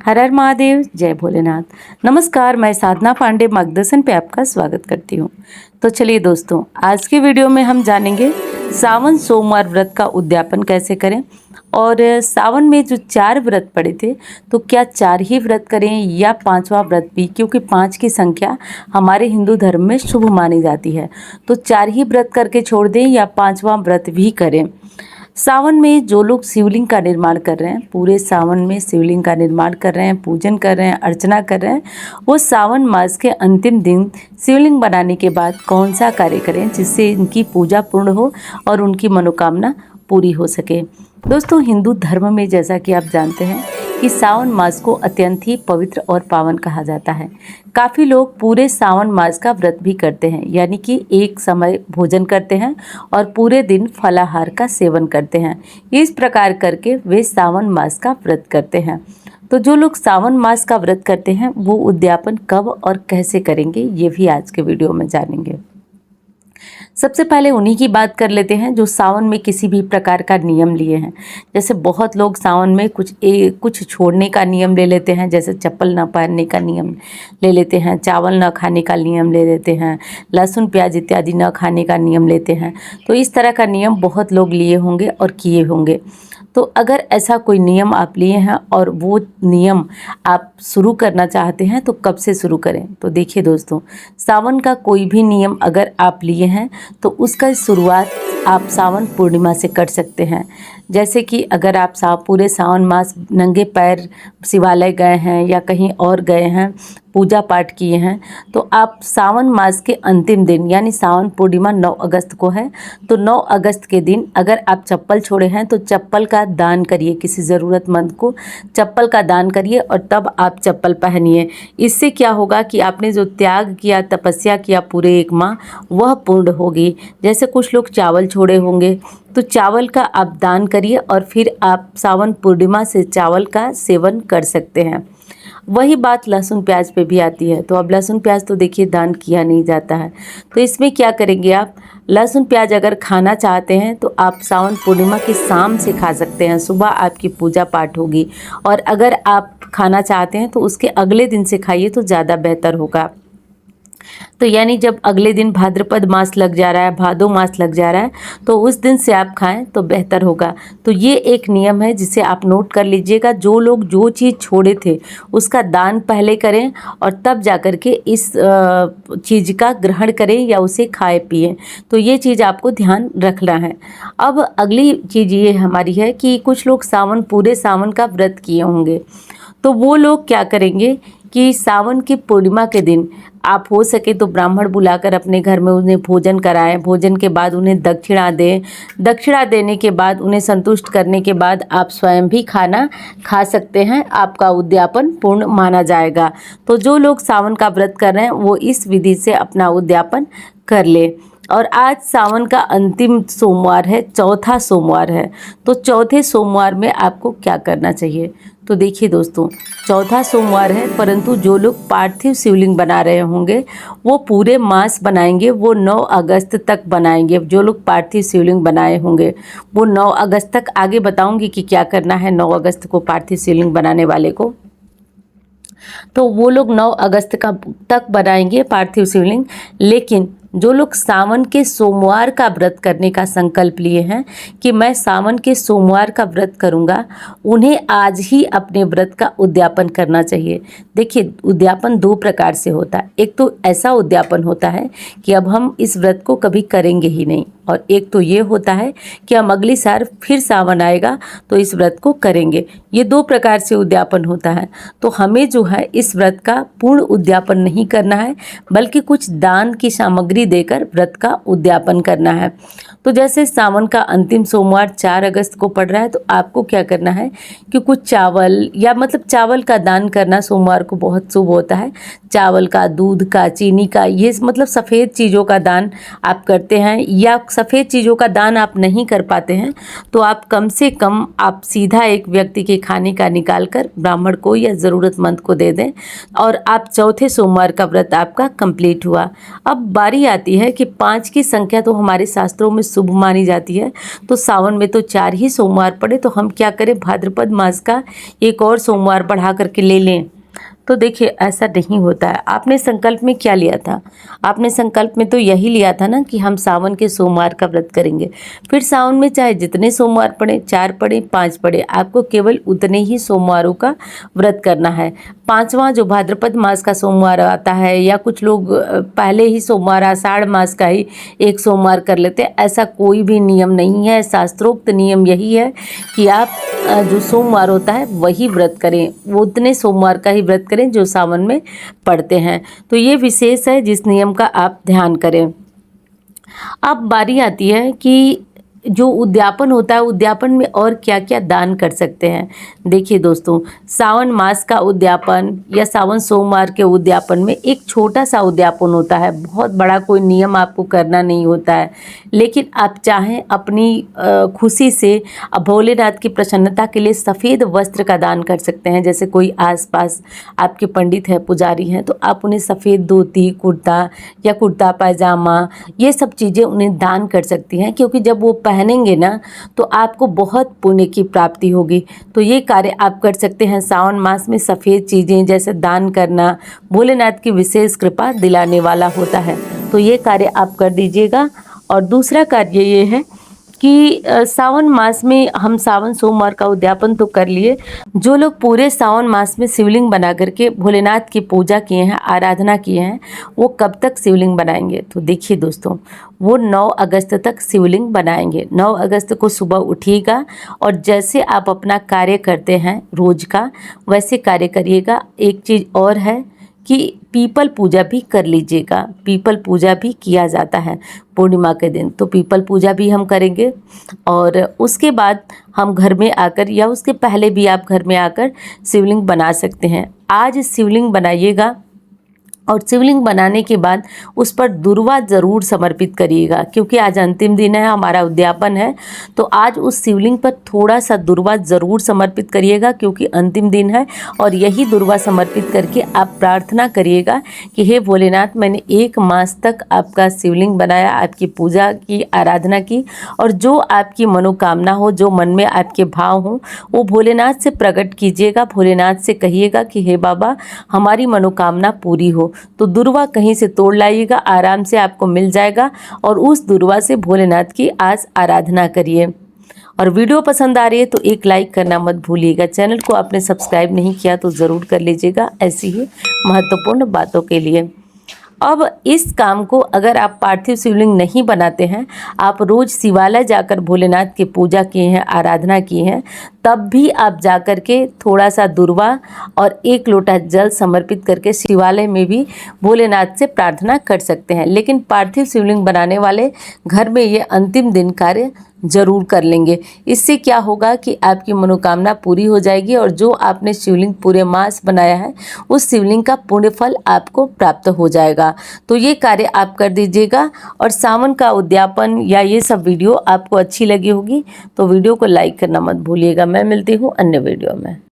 हर हर महादेव, जय भोलेनाथ। नमस्कार, मैं साधना पांडे मार्गदर्शन पे आपका स्वागत करती हूँ। तो चलिए दोस्तों, आज के वीडियो में हम जानेंगे सावन सोमवार व्रत का उद्यापन कैसे करें। और सावन में जो 4 व्रत पड़े थे, तो क्या 4 ही व्रत करें या 5वां व्रत भी, क्योंकि 5 की संख्या हमारे हिंदू धर्म में शुभ मानी जाती है। तो 4 ही व्रत करके छोड़ दें या 5वां व्रत भी करें। सावन में जो लोग शिवलिंग का निर्माण कर रहे हैं, पूरे सावन में शिवलिंग का निर्माण कर रहे हैं, पूजन कर रहे हैं, अर्चना कर रहे हैं, वो सावन मास के अंतिम दिन शिवलिंग बनाने के बाद कौन सा कार्य करें जिससे इनकी पूजा पूर्ण हो और उनकी मनोकामना पूरी हो सके। दोस्तों, हिंदू धर्म में जैसा कि आप जानते हैं कि सावन मास को अत्यंत ही पवित्र और पावन कहा जाता है। काफ़ी लोग पूरे सावन मास का व्रत भी करते हैं, यानी कि एक समय भोजन करते हैं और पूरे दिन फलाहार का सेवन करते हैं। इस प्रकार करके वे सावन मास का व्रत करते हैं। तो जो लोग सावन मास का व्रत करते हैं वो उद्यापन कब और कैसे करेंगे, ये भी आज के वीडियो में जानेंगे। सबसे पहले उन्हीं की बात कर लेते हैं जो सावन में किसी भी प्रकार का नियम लिए हैं। जैसे बहुत लोग सावन में कुछ छोड़ने का नियम ले लेते हैं, जैसे चप्पल न पहनने का नियम ले लेते हैं, चावल न खाने का नियम ले लेते हैं, लहसुन प्याज इत्यादि न खाने का नियम लेते हैं। तो इस तरह का नियम बहुत लोग लिए होंगे और किए होंगे। तो अगर ऐसा कोई नियम आप लिए हैं और वो नियम आप शुरू करना चाहते हैं तो कब से शुरू करें। तो देखिए दोस्तों, सावन का कोई भी नियम अगर आप लिए हैं तो उसका शुरुआत आप सावन पूर्णिमा से कर सकते हैं। जैसे कि अगर आप पूरे सावन मास नंगे पैर शिवालय गए हैं या कहीं और गए हैं, पूजा पाठ किए हैं, तो आप सावन मास के अंतिम दिन यानी सावन पूर्णिमा 9 अगस्त को है, तो 9 अगस्त के दिन अगर आप चप्पल छोड़े हैं तो चप्पल का दान करिए, किसी ज़रूरतमंद को चप्पल का दान करिए और तब आप चप्पल पहनिए। इससे क्या होगा कि आपने जो त्याग किया, तपस्या किया पूरे 1 माह, वह पूर्ण होगी। जैसे कुछ लोग चावल छोड़े होंगे तो चावल का आप दान करिए और फिर आप सावन पूर्णिमा से चावल का सेवन कर सकते हैं। वही बात लहसुन प्याज पे भी आती है। तो अब लहसुन प्याज तो देखिए दान किया नहीं जाता है, तो इसमें क्या करेंगे आप, लहसुन प्याज अगर खाना चाहते हैं तो आप सावन पूर्णिमा की शाम से खा सकते हैं, सुबह आपकी पूजा पाठ होगी। और अगर आप खाना चाहते हैं तो उसके अगले दिन से खाइए तो ज़्यादा बेहतर होगा। तो यानी जब अगले दिन भाद्रपद मास लग जा रहा है, भादो मास लग जा रहा है, तो उस दिन से आप खाएं तो बेहतर होगा। तो ये एक नियम है जिसे आप नोट कर लीजिएगा। जो लोग जो चीज़ छोड़े थे उसका दान पहले करें और तब जाकर के इस चीज़ का ग्रहण करें या उसे खाए पिए। तो ये चीज़ आपको ध्यान रखना है। अब अगली चीज़ ये हमारी है कि कुछ लोग पूरे सावन का व्रत किए होंगे, तो वो लोग क्या करेंगे कि सावन की पूर्णिमा के दिन आप हो सके तो ब्राह्मण बुलाकर अपने घर में उन्हें भोजन कराएं। भोजन के बाद उन्हें दक्षिणा दें। दक्षिणा देने के बाद उन्हें संतुष्ट करने के बाद आप स्वयं भी खाना खा सकते हैं, आपका उद्यापन पूर्ण माना जाएगा। तो जो लोग सावन का व्रत कर रहे हैं वो इस विधि से अपना उद्यापन कर ले। और आज सावन का अंतिम सोमवार है, चौथा सोमवार है। तो चौथे सोमवार में आपको क्या करना चाहिए। तो देखिए दोस्तों, चौथा सोमवार है, परंतु जो लोग पार्थिव शिवलिंग बना रहे होंगे वो पूरे मास बनाएंगे, वो 9 अगस्त तक बनाएंगे। जो लोग पार्थिव शिवलिंग बनाए होंगे वो 9 अगस्त तक, आगे बताऊंगी कि क्या करना है 9 अगस्त को पार्थिव शिवलिंग बनाने वाले को। तो वो लोग 9 अगस्त तक बनाएंगे पार्थिव शिवलिंग। लेकिन जो लोग सावन के सोमवार का व्रत करने का संकल्प लिए हैं कि मैं सावन के सोमवार का व्रत करूंगा, उन्हें आज ही अपने व्रत का उद्यापन करना चाहिए। देखिए, उद्यापन 2 प्रकार से होता है। एक तो ऐसा उद्यापन होता है कि अब हम इस व्रत को कभी करेंगे ही नहीं, और एक तो ये होता है कि हम अगली साल फिर सावन आएगा तो इस व्रत को करेंगे। ये 2 प्रकार से उद्यापन होता है। तो हमें जो है इस व्रत का पूर्ण उद्यापन नहीं करना है, बल्कि कुछ दान की सामग्री देकर व्रत का उद्यापन करना है। तो जैसे सावन का अंतिम सोमवार 4 अगस्त को पड़ रहा है, तो आपको क्या करना है कि कुछ चावल या चावल का दान करना सोमवार को बहुत शुभ होता है। चावल का, दूध का, चीनी का, ये सफ़ेद चीज़ों का दान आप करते हैं, या सफ़ेद चीज़ों का दान आप नहीं कर पाते हैं तो आप कम से कम आप सीधा एक व्यक्ति के खाने का निकाल कर ब्राह्मण को या ज़रूरतमंद को दे दें और आप चौथे सोमवार का व्रत आपका कंप्लीट हुआ। अब बारी आती है कि 5 की संख्या तो हमारे शास्त्रों में शुभ मानी जाती है, तो सावन में तो 4 ही सोमवार पड़े, तो हम क्या करें, भाद्रपद मास का एक और सोमवार बढ़ा करके ले लें। तो देखिए ऐसा नहीं होता है। आपने संकल्प में क्या लिया था? आपने संकल्प में तो यही लिया था ना कि हम सावन के सोमवार का व्रत करेंगे। फिर सावन में चाहे जितने सोमवार पड़े, 4 पड़े, 5 पड़े, आपको केवल उतने ही सोमवारों का व्रत करना है। 5वां जो भाद्रपद मास का सोमवार आता है, या कुछ लोग पहले ही सोमवार आषाढ़ मास का ही एक सोमवार कर लेते हैं, ऐसा कोई भी नियम नहीं है। शास्त्रोक्त नियम यही है कि आप जो सोमवार होता है वही व्रत करें, वो उतने सोमवार का ही व्रत करें जो सावन में पड़ते हैं। तो ये विशेष है जिस नियम का आप ध्यान करें। अब बारी आती है कि जो उद्यापन होता है, उद्यापन में और क्या क्या दान कर सकते हैं। देखिए दोस्तों, सावन मास का उद्यापन या सावन सोमवार के उद्यापन में एक छोटा सा उद्यापन होता है, बहुत बड़ा कोई नियम आपको करना नहीं होता है। लेकिन आप चाहें अपनी खुशी से भोलेनाथ की प्रसन्नता के लिए सफ़ेद वस्त्र का दान कर सकते हैं। जैसे कोई आसपास आपके पंडित हैं, पुजारी हैं, तो आप उन्हें सफ़ेद धोती, कुर्ता या कुर्ता पायजामा, ये सब चीज़ें उन्हें दान कर सकती हैं, क्योंकि जब वो पहनेंगे ना तो आपको बहुत पुण्य की प्राप्ति होगी। तो ये कार्य आप कर सकते हैं। सावन मास में सफ़ेद चीज़ें जैसे दान करना भोलेनाथ की विशेष कृपा दिलाने वाला होता है, तो ये कार्य आप कर दीजिएगा। और दूसरा कार्य ये है कि सावन मास में हम सावन सोमवार का उद्यापन तो कर लिए, जो लोग पूरे सावन मास में शिवलिंग बना करके भोलेनाथ की पूजा किए हैं, आराधना किए हैं, वो कब तक शिवलिंग बनाएंगे? तो देखिए दोस्तों, वो 9 अगस्त तक शिवलिंग बनाएंगे। 9 अगस्त को सुबह उठिएगा और जैसे आप अपना कार्य करते हैं रोज का, वैसे कार्य करिएगा। एक चीज़ और है कि पीपल पूजा भी कर लीजिएगा। पीपल पूजा भी किया जाता है पूर्णिमा के दिन, तो पीपल पूजा भी हम करेंगे। और उसके बाद हम घर में आकर या उसके पहले भी आप घर में आकर शिवलिंग बना सकते हैं। आज शिवलिंग बनाइएगा और शिवलिंग बनाने के बाद उस पर दुर्वा ज़रूर समर्पित करिएगा, क्योंकि आज अंतिम दिन है, हमारा उद्यापन है। तो आज उस शिवलिंग पर थोड़ा सा दुर्वा ज़रूर समर्पित करिएगा, क्योंकि अंतिम दिन है। और यही दुर्वा समर्पित करके आप प्रार्थना करिएगा कि हे भोलेनाथ, मैंने 1 मास तक आपका शिवलिंग बनाया, आपकी पूजा की, आराधना की, और जो आपकी मनोकामना हो, जो मन में आपके भाव हों, वो भोलेनाथ से प्रकट कीजिएगा। भोलेनाथ से कहिएगा कि हे बाबा, हमारी मनोकामना पूरी हो। तो दुर्वा कहीं से तोड़ लाइएगा, आराम से आपको मिल जाएगा, और उस दुर्वा से भोलेनाथ की आज आराधना करिए। और वीडियो पसंद आ रही है तो एक लाइक करना मत भूलिएगा। चैनल को आपने सब्सक्राइब नहीं किया तो ज़रूर कर लीजिएगा, ऐसी ही महत्वपूर्ण बातों के लिए। अब इस काम को अगर आप पार्थिव शिवलिंग नहीं बनाते हैं, आप रोज़ शिवालय जाकर भोलेनाथ की पूजा किए हैं, आराधना की हैं, तब भी आप जाकर के थोड़ा सा दुर्वा और 1 लोटा जल समर्पित करके शिवालय में भी भोलेनाथ से प्रार्थना कर सकते हैं। लेकिन पार्थिव शिवलिंग बनाने वाले घर में ये अंतिम दिन कार्य ज़रूर कर लेंगे। इससे क्या होगा कि आपकी मनोकामना पूरी हो जाएगी, और जो आपने शिवलिंग पूरे मास बनाया है उस शिवलिंग का पुण्य फल आपको प्राप्त हो जाएगा। तो ये कार्य आप कर दीजिएगा। और सावन का उद्यापन या ये सब वीडियो आपको अच्छी लगी होगी तो वीडियो को लाइक करना मत भूलिएगा। मैं मिलती हूँ अन्य वीडियो में।